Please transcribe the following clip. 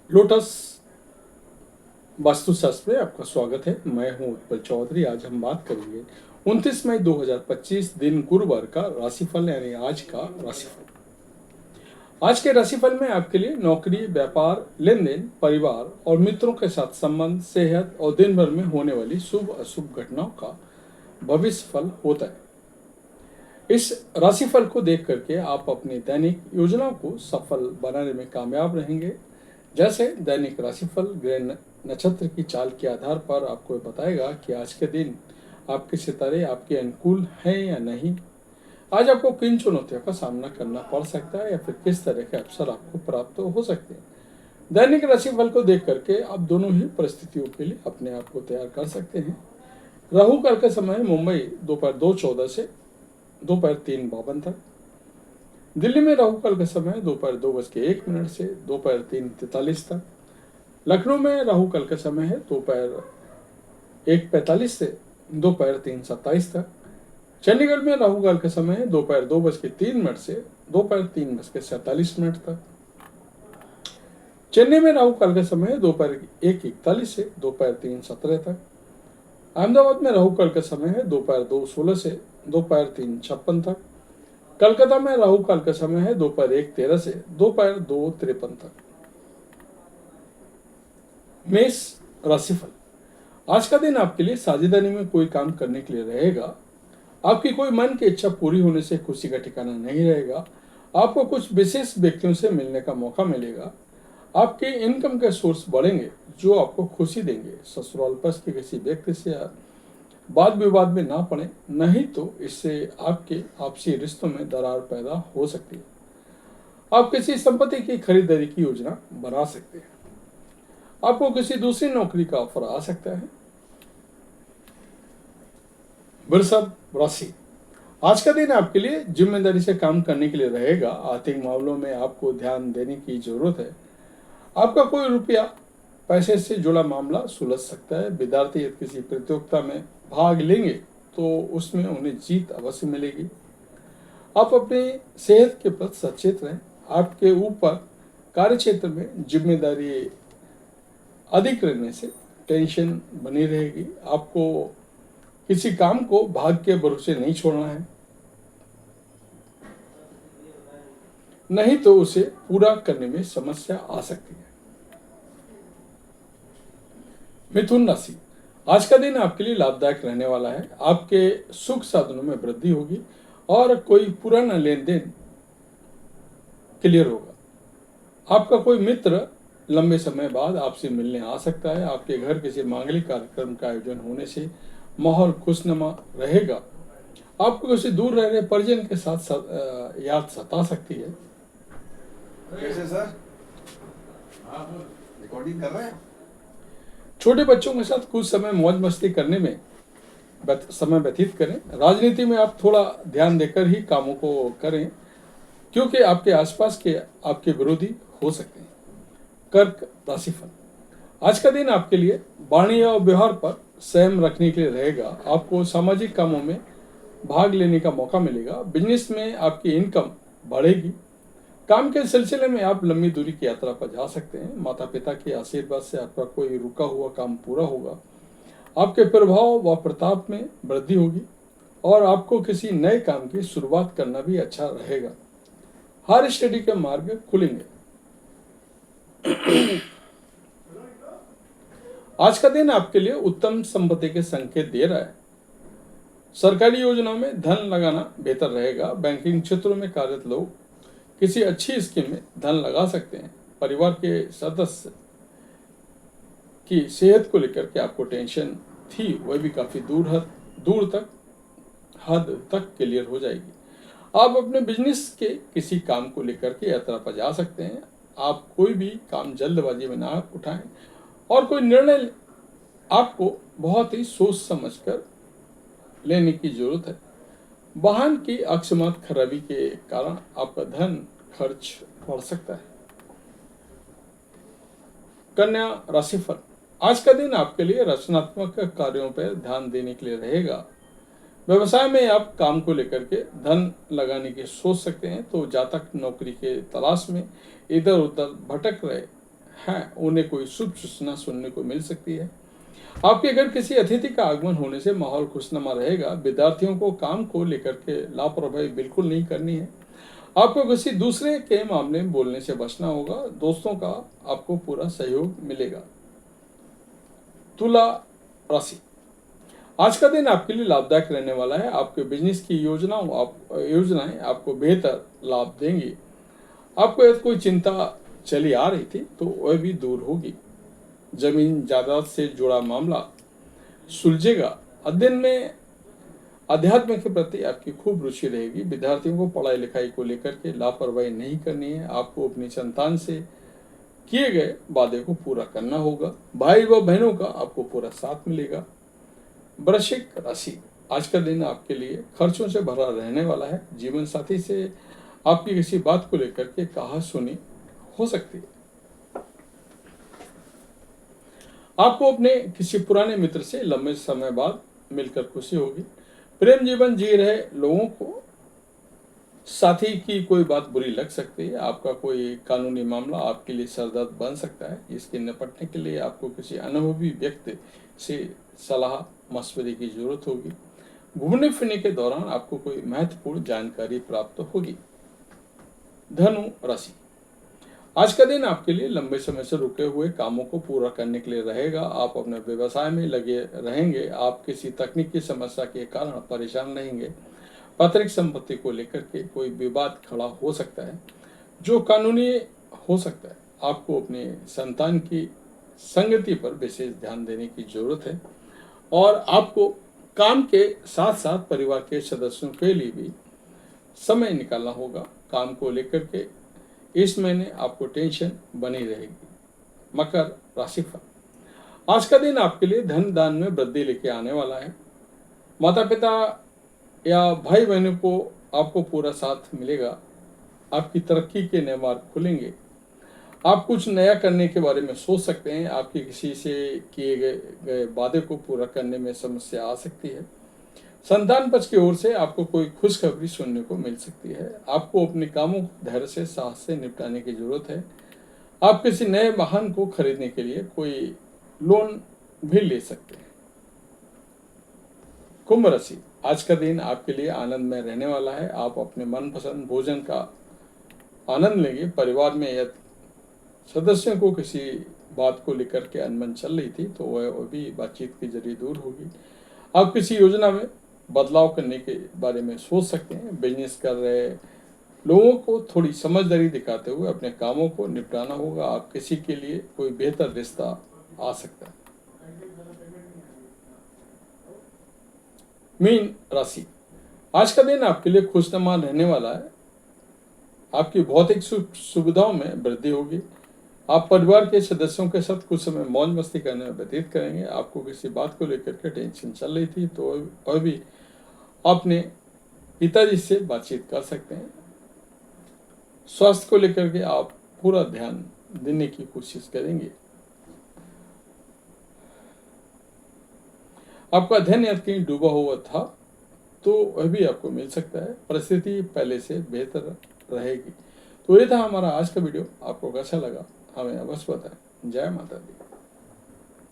Lotus वास्तुशास्त्र में आपका स्वागत है। मैं हूं उत्पल चौधरी। आज हम बात करेंगे 29 मई 2025 दिन गुरुवार का राशिफल, यानी आज का राशिफल। आज के राशिफल में आपके लिए नौकरी, व्यापार, लेन देन, परिवार और मित्रों के साथ संबंध, सेहत और दिन भर में होने वाली शुभ अशुभ घटनाओं का भविष्य फल होता है। इस राशिफल को देख करके आप अपनी दैनिक योजनाओं को सफल बनाने में कामयाब रहेंगे। जैसे दैनिक राशिफल ग्रह नक्षत्र की चाल के आधार पर आपको बताएगा कि आज के दिन आपके सितारे आपके अनुकूल हैं या नहीं। आज आपको किन चुनौतियों का सामना करना पड़ सकता है या फिर किस तरह के अवसर आपको प्राप्त हो सकते हैं। दैनिक राशिफल को देख करके आप दोनों ही परिस्थितियों के लिए अपने आप को तैयार कर सकते हैं। राहु काल का समय मुंबई दोपहर 2:14 से दोपहर 3:52 तक। दिल्ली में राहु काल का समय दोपहर 2:01 से दोपहर 3:43 तक। लखनऊ में राहु काल का समय है दोपहर 1:45 से दोपहर 3:27 तक। चंडीगढ़ में राहु काल का समय है दोपहर 2:03 से दोपहर 3:47 तक। चेन्नई में राहु काल का समय है दोपहर 1:41 से दोपहर 3:17 तक। अहमदाबाद में राहु काल का समय है दोपहर 2:16 से दोपहर 3:56 तक। कलकत्ता में राहु काल का समय है दोपहर 1:13 से दोपहर 2:53 तक। मेष राशिफल। आज का दिन आपके लिए साझेदारी में कोई काम करने के लिए रहेगा। आपकी कोई मन की इच्छा पूरी होने से खुशी का ठिकाना नहीं रहेगा। आपको कुछ विशेष व्यक्तियों से मिलने का मौका मिलेगा। आपके इनकम के सोर्स बढ़ेंगे जो आपको खुशी देंगे। ससुराल पक्ष के किसी व्यक्ति से वाद विवाद में ना पड़े, नहीं तो इससे आपके आपसी रिश्तों में दरार पैदा हो सकती है। आप किसी संपत्ति की खरीदारी की योजना बना सकते हैं। आपको किसी दूसरी नौकरी का ऑफर आ सकता है। वृषभ राशि। आज का दिन आपके लिए जिम्मेदारी से काम करने के लिए रहेगा। आर्थिक मामलों में आपको ध्यान देने की जरूरत है। आपका कोई रुपया पैसे से जुड़ा मामला सुलझ सकता है। विद्यार्थी यदि किसी प्रतियोगिता में भाग लेंगे तो उसमें उन्हें जीत अवश्य मिलेगी। आप अपनी सेहत के प्रति सचेत रहें। आपके ऊपर कार्य क्षेत्र में जिम्मेदारी अधिक रहने से टेंशन बनी रहेगी। आपको किसी काम को भाग्य के भरोसे नहीं छोड़ना है, नहीं तो उसे पूरा करने में समस्या आ सकती है। मिथुन राशि। आज का दिन आपके लिए लाभदायक रहने वाला है। आपके सुख साधनों में वृद्धि होगी और कोई पुराना लेन देन क्लियर होगा। आपका कोई मित्र लंबे समय बाद आपसे मिलने आ सकता है। आपके घर किसी मांगलिक कार्यक्रम का आयोजन होने से माहौल खुशनुमा रहेगा। आपको किसी दूर रह रहे परिजन के साथ याद सता सकती है। कैसे सर? रिकॉर्डिंग कर रहे हैं? छोटे बच्चों के साथ कुछ समय मौज मस्ती करने में समय व्यतीत करें। राजनीति में आप थोड़ा ध्यान देकर ही कामों को करें, क्योंकि आपके आसपास के आपके विरोधी हो सकते हैं। कर्क राशिफल। आज का दिन आपके लिए वाणी और व्यवहार पर संयम रखने के लिए रहेगा। आपको सामाजिक कामों में भाग लेने का मौका मिलेगा। बिजनेस में आपकी इनकम बढ़ेगी। काम के सिलसिले में आप लंबी दूरी की यात्रा पर जा सकते हैं। माता पिता के आशीर्वाद से आपका कोई रुका हुआ काम पूरा होगा। आपके प्रभाव व प्रताप में वृद्धि होगी और आपको किसी नए काम की शुरुआत करना भी अच्छा रहेगा। हायर स्टडी के मार्ग खुलेंगे। आज का दिन आपके लिए उत्तम संपत्ति के संकेत दे रहा है। सरकारी योजनाओं में धन लगाना बेहतर रहेगा। बैंकिंग क्षेत्रों में कार्यरत लोग किसी अच्छी स्कीम में धन लगा सकते हैं। परिवार के सदस्य की सेहत को लेकर के आपको टेंशन थी, वह भी काफी दूर हद तक क्लियर हो जाएगी। आप अपने बिजनेस के किसी काम को लेकर के यात्रा पर जा सकते हैं। आप कोई भी काम जल्दबाजी में ना उठाएं और कोई निर्णय आपको बहुत ही सोच समझकर लेने की जरूरत है। वाहन की अकस्मात खराबी के कारण आपका धन खर्च बढ़ सकता है। कन्या राशिफल। आज का दिन आपके लिए रचनात्मक कार्यों पर ध्यान देने के लिए रहेगा। व्यवसाय में आप काम को लेकर के धन लगाने की सोच सकते हैं। तो जातक नौकरी के तलाश में इधर उधर भटक रहे हैं उन्हें कोई शुभ सूचना सुनने को मिल सकती है। आपके घर किसी अतिथि का आगमन होने से माहौल खुशनुमा रहेगा। विद्यार्थियों को काम को लेकर के लापरवाही बिल्कुल नहीं करनी है। आपको किसी दूसरे के मामले में बोलने से बचना होगा। दोस्तों का आपको पूरा सहयोग मिलेगा। तुला राशि, आज का दिन आपके लिए लाभदायक रहने वाला है। आपके बिजनेस की योजनाएं आपको बेहतर लाभ देंगी। आपको यदि कोई चिंता चली आ रही थी तो वह भी दूर होगी। जमीन जायदाद से जुड़ा मामला सुलझेगा। अध्ययन में अध्यात्म के प्रति आपकी खूब रुचि रहेगी। विद्यार्थियों को पढ़ाई लिखाई को लेकर के लापरवाही नहीं करनी है। आपको अपनी संतान से किए गए वादे को पूरा करना होगा। भाई व बहनों का आपको पूरा साथ मिलेगा। वृश्चिक राशि, आज का दिन आपके लिए खर्चों से भरा रहने वाला है। जीवन साथी से आपकी किसी बात को लेकर के कहा सुनी हो सकती है। आपको अपने किसी पुराने मित्र से लंबे समय बाद मिलकर खुशी होगी। प्रेम जीवन जी रहे लोगों को साथी की कोई बात बुरी लग सकती है। आपका कोई कानूनी मामला आपके लिए सरदर्द बन सकता है। इसके निपटने के लिए आपको किसी अनुभवी व्यक्ति से सलाह मशवरे की जरूरत होगी। घूमने फिरने के दौरान आपको कोई महत्वपूर्ण जानकारी प्राप्त होगी। धनु राशि, आज का दिन आपके लिए लंबे समय से रुके हुए कामों को पूरा करने के लिए रहेगा। आप अपने व्यवसाय में लगे रहेंगे। आप किसी तकनीकी समस्या के कारण परेशान रहेंगे। पैतृक संपत्ति को लेकर के कोई विवाद खड़ा हो सकता है जो कानूनी हो सकता है। आपको अपने संतान की संगति पर विशेष ध्यान देने की जरूरत है और आपको काम के साथ साथ परिवार के सदस्यों के लिए भी समय निकालना होगा। काम को लेकर के इस महीने आपको टेंशन बनी रहेगी। मकर राशिफल, आज का दिन आपके लिए धन दान में वृद्धि लेके आने वाला है। माता पिता या भाई बहनों को आपको पूरा साथ मिलेगा। आपकी तरक्की के नए मार्ग खुलेंगे। आप कुछ नया करने के बारे में सोच सकते हैं। आपके किसी से किए गए वादे को पूरा करने में समस्या आ सकती है। संतान पक्ष की ओर से आपको कोई खुशखबरी सुनने को मिल सकती है। आपको अपने कामों को धैर्य से साहस से निपटाने की जरूरत है। आप किसी नए वाहन को खरीदने के लिए कोई लोन भी ले सकते हैं। कुंभ राशि, आज का दिन आपके लिए आनंद में रहने वाला है। आप अपने मनपसंद भोजन का आनंद लेंगे। परिवार में यदि सदस्यों को किसी बात को लेकर के अनबन चल रही थी तो वह भी बातचीत के जरिए दूर होगी। आप किसी योजना में बदलाव करने के बारे में सोच सकते हैं। बिजनेस कर रहे लोगों को थोड़ी समझदारी दिखाते हुए अपने कामों को निपटाना होगा। आप किसी के लिए कोई बेहतर रिश्ता आ सकता है। मीन राशि, आज का दिन आपके लिए खुशनुमा रहने वाला है। आपकी भौतिक सुविधाओं में वृद्धि होगी। आप परिवार के सदस्यों के साथ कुछ समय मौज मस्ती करने में व्यतीत करेंगे। आपको किसी बात को लेकर के टेंशन चल रही थी तो वह भी अपने पिताजी से बातचीत कर सकते हैं। स्वास्थ्य को लेकर के आप पूरा ध्यान देने की कोशिश करेंगे। आपका धन यदि कहीं डूबा हुआ था तो वह भी आपको मिल सकता है। परिस्थिति पहले से बेहतर रहेगी। तो ये था हमारा आज का वीडियो। आपको कैसा लगा हमें अवश्य बताएं। जय माता दी।